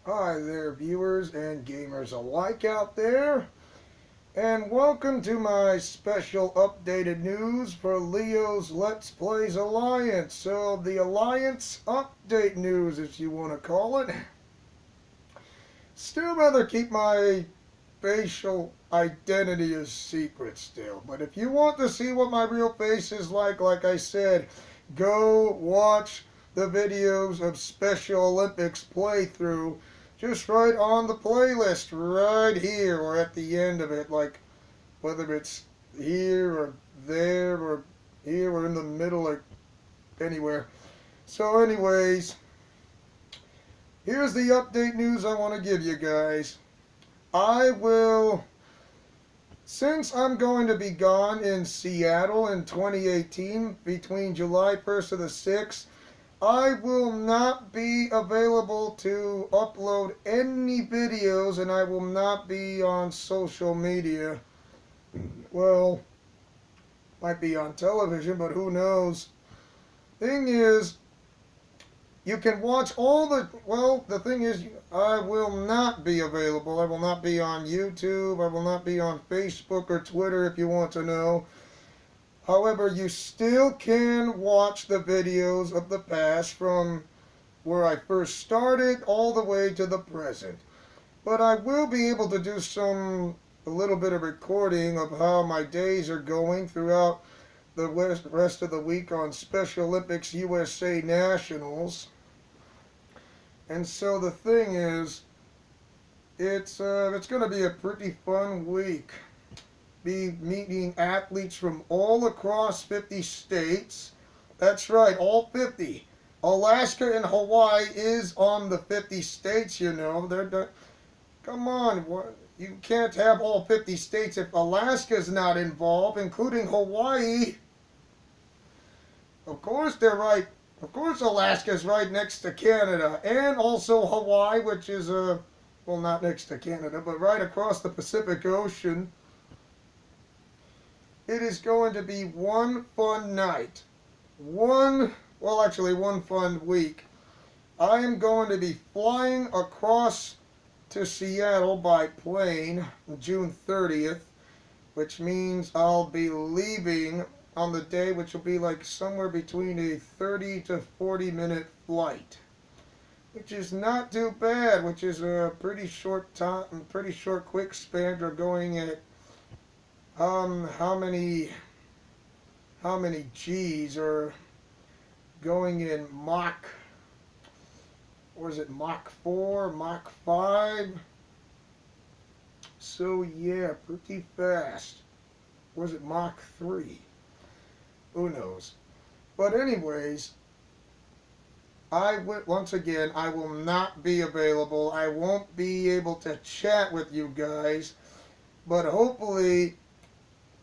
Hi there, viewers and gamers alike out there, and welcome to my special updated news for Leo's Let's Plays Alliance. So, the Alliance update news, if you want to call it. Still rather keep my facial identity a secret still, but if you want to see what my real face is like I said, go watch the videos of Special Olympics playthrough just right on the playlist right here or at the end of it, like whether it's here or there or here or in the middle or anywhere. So anyways, here's the update news I want to give you guys. I will, since I'm going to be gone in Seattle in 2018 between July 1st to the 6th, I will not be available to upload any videos and I will not be on social media. Well, might be on television, but who knows? Thing is, you can watch all the thing is, I will not be available. I will not be on YouTube. I will not be on Facebook or Twitter if you want to know. However, you still can watch the videos of the past from where I first started all the way to the present. But I will be able to do a little bit of recording of how my days are going throughout the rest of the week on Special Olympics USA Nationals. And so the thing is, it's going to be a pretty fun week. Be meeting athletes from all across 50 states. That's right, all 50. Alaska and Hawaii is on the 50 states, you know. Come on, you can't have all 50 states if Alaska's not involved, including Hawaii. Of course they're right. Of course Alaska's right next to Canada, and also Hawaii, which is well, not next to Canada, but right across the Pacific Ocean. It is going to be one fun night. One fun week. I am going to be flying across to Seattle by plane June 30th, which means I'll be leaving on the day, which will be like somewhere between a 30 to 40-minute flight, which is not too bad, which is a pretty short time, pretty short quick span. They're going at how many G's are going in Mach, or is it Mach 4, Mach 5? So yeah, pretty fast. Or is it Mach 3? Who knows? But anyways, once again, I will not be available. I won't be able to chat with you guys, but hopefully,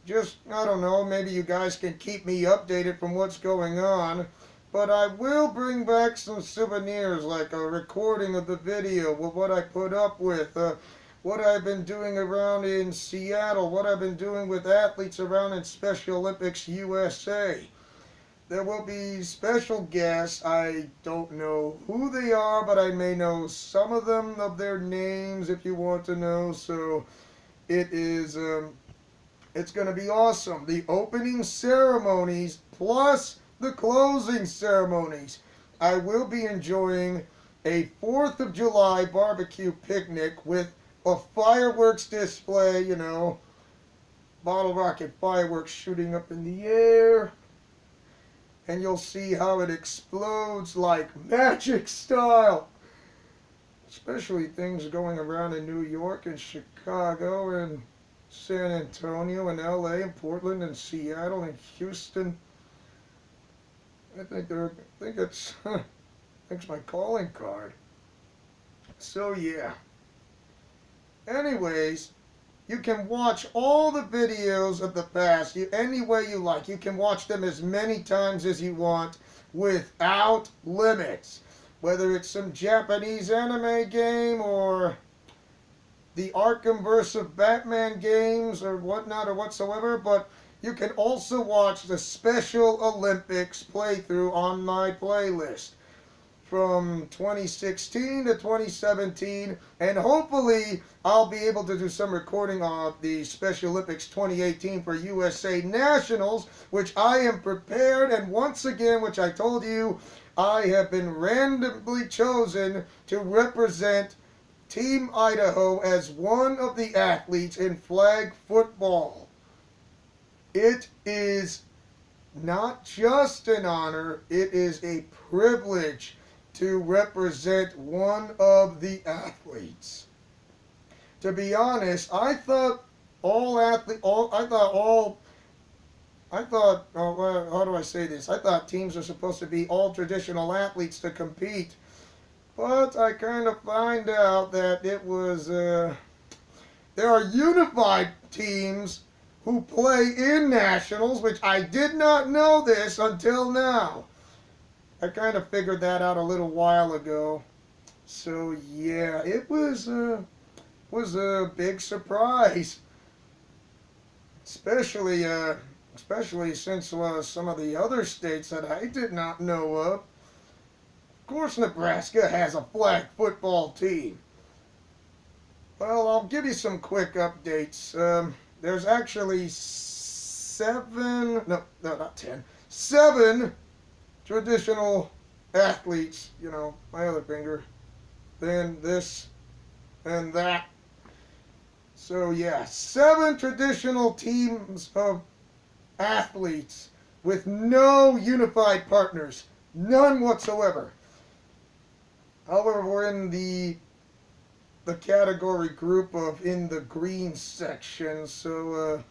I don't know, maybe you guys can keep me updated from what's going on. But I will bring back some souvenirs, like a recording of the video, with what I put up with, what I've been doing around in Seattle, what I've been doing with athletes around in Special Olympics USA. There will be special guests. I don't know who they are, but I may know some of them, of their names, if you want to know. So it's going to be awesome. The opening ceremonies plus the closing ceremonies. I will be enjoying a 4th of July barbecue picnic with a fireworks display, you know, bottle rocket fireworks shooting up in the air. And you'll see how it explodes like magic style. Especially things going around in New York and Chicago and San Antonio and LA and Portland and Seattle and Houston. I think it's my calling card. So yeah. Anyways, you can watch all the videos of the past any way you like. You can watch them as many times as you want without limits. Whether it's some Japanese anime game or the Arkhamverse Batman games or whatnot or whatsoever, but you can also watch the Special Olympics playthrough on my playlist. from 2016 to 2017, and hopefully I'll be able to do some recording of the Special Olympics 2018 for USA Nationals, which I am prepared, and once again, which I told you, I have been randomly chosen to represent Team Idaho as one of the athletes in flag football. It is not just an honor, it is a privilege to represent one of the athletes. To be honest, I thought how do I say this? I thought teams are supposed to be all traditional athletes to compete. But I kind of find out that it was, there are unified teams who play in nationals, which I did not know this until now. I kind of figured that out a little while ago. So yeah, it was a big surprise. Especially since some of the other states that I did not know of. Of course, Nebraska has a flag football team. Well, I'll give you some quick updates. There's actually seven traditional athletes, my other finger, then this and that. So yeah, 7 traditional teams of athletes with no unified partners, none whatsoever. However, we're in the category group of in the green section, so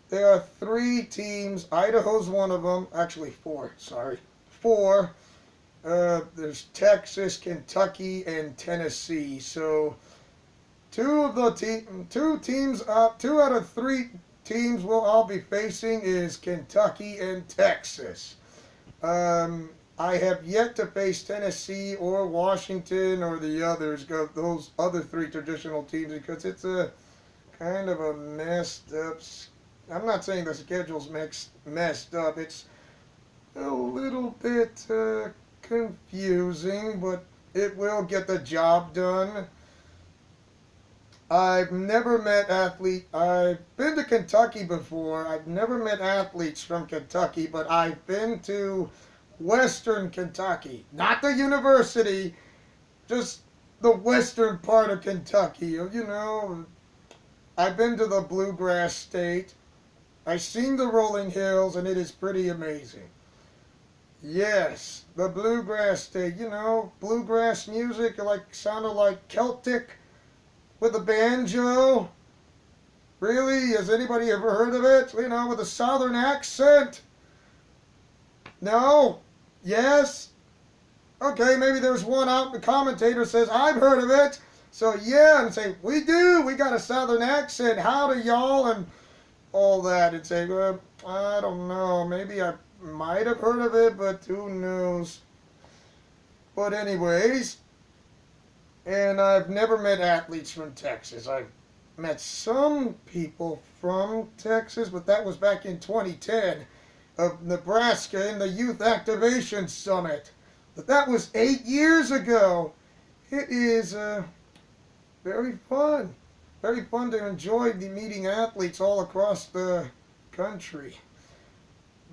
there are 3 teams. Idaho's one of them. Actually 4, sorry. 4. There's Texas, Kentucky, and Tennessee. So 2 out of 3 teams I'll be facing is Kentucky and Texas. I have yet to face Tennessee or Washington or the others, those other 3 traditional teams, because it's a kind of a messed up. I'm not saying the schedule's messed up. It's a little bit confusing, but it will get the job done. I've never met athletes. I've been to Kentucky before. I've never met athletes from Kentucky, but I've been to Western Kentucky, not the university, just the western part of Kentucky. I've been to the Bluegrass State. I've seen the rolling hills, and it is pretty amazing. Yes, the Bluegrass State. Bluegrass music sounded like Celtic with a banjo. Really? Has anybody ever heard of it? With a southern accent? No? Yes? Okay, maybe there's one out, the commentator says, I've heard of it. So yeah, and say, we do, we got a southern accent, howdy y'all, and all that. And say, I don't know, maybe I might have heard of it, but who knows. But anyways, and I've never met athletes from Texas. I've met some people from Texas, but that was back in 2010. Of Nebraska in the Youth Activation Summit. But that was 8 years ago. It is very fun. Very fun to enjoy meeting athletes all across the country.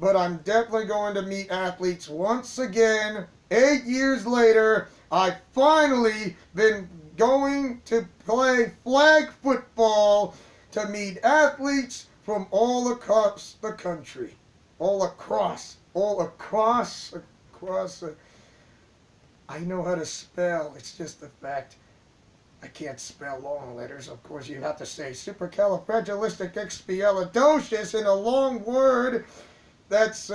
But I'm definitely going to meet athletes once again. 8 years later, I've finally been going to play flag football to meet athletes from all across the country. All across, I know how to spell, it's just the fact I can't spell long letters. Of course, you have to say supercalifragilisticexpialidocious in a long word that's,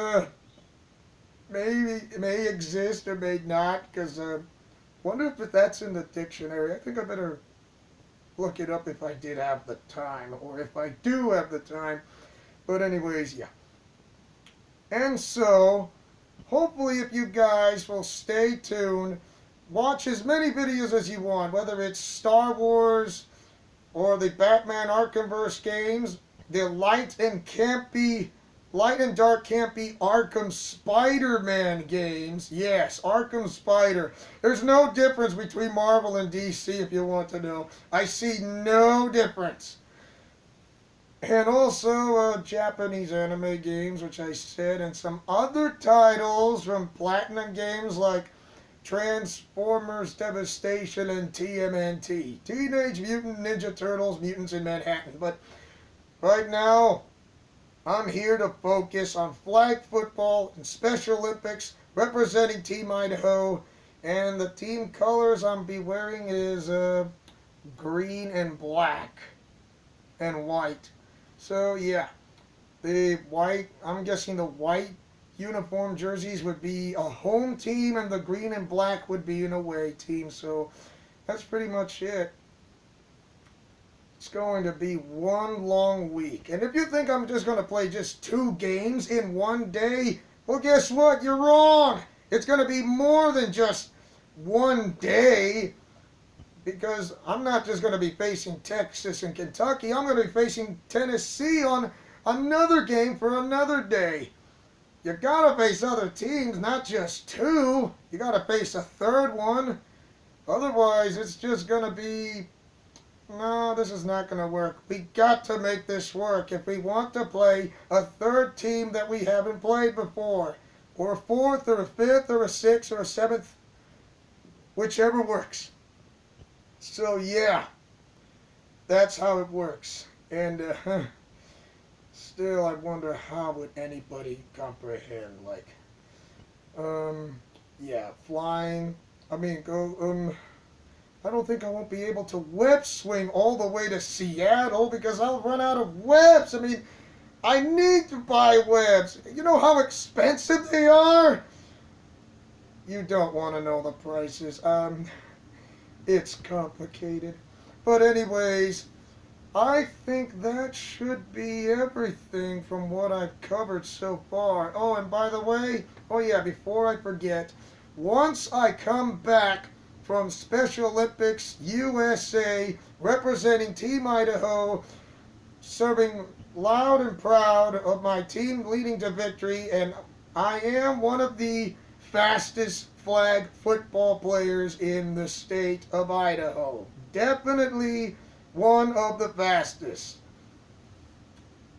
may exist or may not, because, wonder if that's in the dictionary. I think I better look it up if I did have the time, or if I do have the time. But anyways, yeah. And so, hopefully if you guys will stay tuned, watch as many videos as you want, whether it's Star Wars or the Batman Arkhamverse games, the light and campy Light and Dark can't be Arkham Spider-Man games. Yes, Arkham Spider. There's no difference between Marvel and DC if you want to know. I see no difference. And also Japanese anime games, which I said, and some other titles from Platinum Games like Transformers Devastation and TMNT. Teenage Mutant Ninja Turtles, Mutants in Manhattan. But right now, I'm here to focus on flag football and Special Olympics representing Team Idaho. And the team colors I'll be wearing is green and black and white. So yeah, the white, I'm guessing the white uniform jerseys would be a home team and the green and black would be an away team. So that's pretty much it. It's going to be one long week. And if you think I'm just going to play just 2 games in one day, well, guess what? You're wrong. It's going to be more than just one day, because I'm not just going to be facing Texas and Kentucky. I'm going to be facing Tennessee on another game for another day. You got to face other teams, not just 2. You got to face a third one. Otherwise, it's just going to be... No, this is not going to work. We got to make this work if we want to play a third team that we haven't played before. Or a 4th, or a 5th, or a 6th, or a 7th. Whichever works. So yeah, that's how it works. And still, I wonder how would anybody comprehend, like, yeah, flying. I mean, I don't think I won't be able to web swing all the way to Seattle because I'll run out of webs. I mean, I need to buy webs. You know how expensive they are? You don't want to know the prices. It's complicated. But anyways, I think that should be everything from what I've covered so far. Oh, and by the way, oh yeah, before I forget, once I come back from Special Olympics USA, representing Team Idaho, serving loud and proud of my team leading to victory, and I am one of the fastest flag football players in the state of Idaho. Definitely one of the fastest.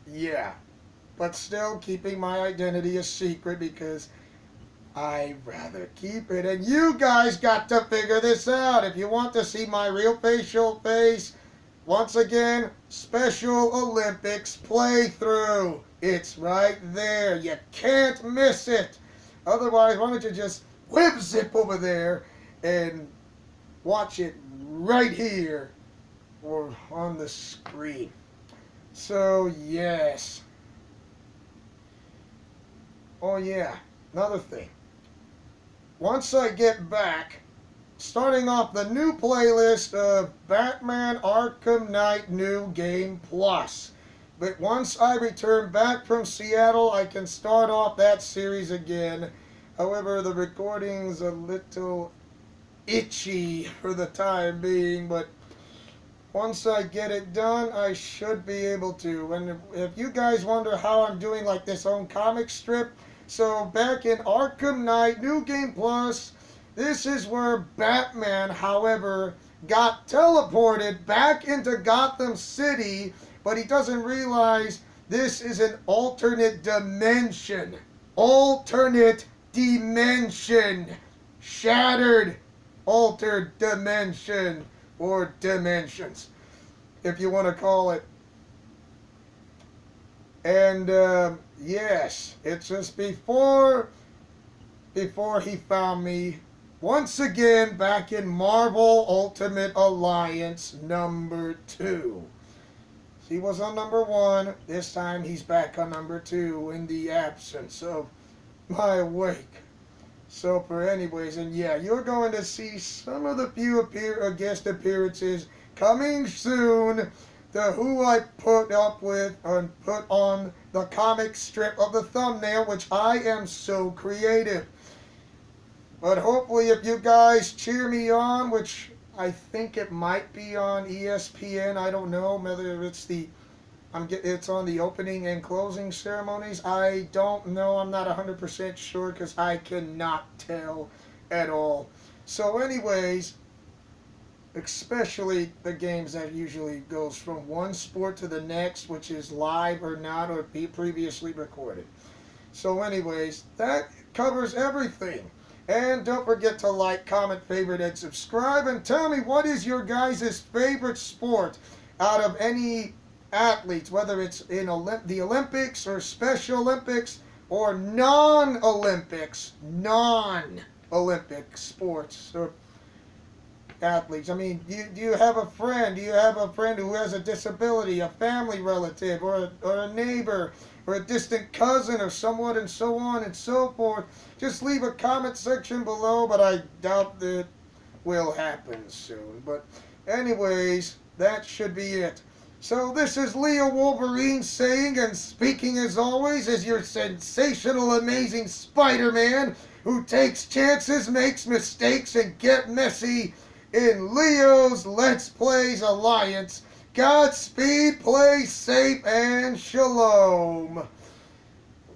Yeah, but still keeping my identity a secret because I'd rather keep it. And you guys got to figure this out. If you want to see my real facial face, once again, Special Olympics playthrough. It's right there. You can't miss it. Otherwise, why don't you just web zip over there and watch it right here or on the screen. So, yes. Oh, yeah. Another thing. Once I get back, starting off the new playlist of Batman Arkham Knight New Game Plus. But once I return back from Seattle, I can start off that series again. However, the recording's a little itchy for the time being, but once I get it done, I should be able to. And if you guys wonder how I'm doing like this own comic strip, so back in Arkham Knight New Game Plus, this is where Batman, however, got teleported back into Gotham City, but he doesn't realize this is an alternate dimension. Alternate dimension. Shattered altered dimension. Or dimensions, if you want to call it. And yes, it's just before he found me once again back in Marvel Ultimate Alliance number 2. He was on number 1. This time he's back on number 2 in the absence of my wake. So for anyways, and yeah, you're going to see some of the few guest appearances coming soon to who I put up with and put on the comic strip of the thumbnail, which I am so creative. But hopefully if you guys cheer me on, which I think it might be on ESPN, I don't know whether it's the It's on the opening and closing ceremonies. I don't know. I'm not 100% sure because I cannot tell at all. So anyways, especially the games that usually goes from one sport to the next, which is live or not, or be previously recorded. So anyways, that covers everything. And don't forget to like, comment, favorite, and subscribe. And tell me, what is your guys' favorite sport out of any athletes, whether it's in the Olympics or Special Olympics or non-Olympics, non-Olympic sports or athletes. I mean, do you have a friend? Do you have a friend who has a disability, a family relative, or a neighbor, or a distant cousin, or someone, and so on and so forth? Just leave a comment section below, but I doubt that will happen soon. But anyways, that should be it. So this is Leo Wolverine saying and speaking as always as your sensational, amazing Spider-Man who takes chances, makes mistakes, and get messy in Leo's Let's Plays Alliance. Godspeed, play safe, and shalom.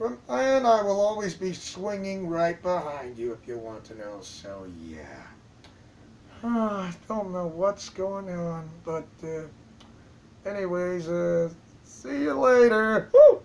And I will always be swinging right behind you if you want to know, so yeah. I don't know what's going on, but anyways, see you later. Woo!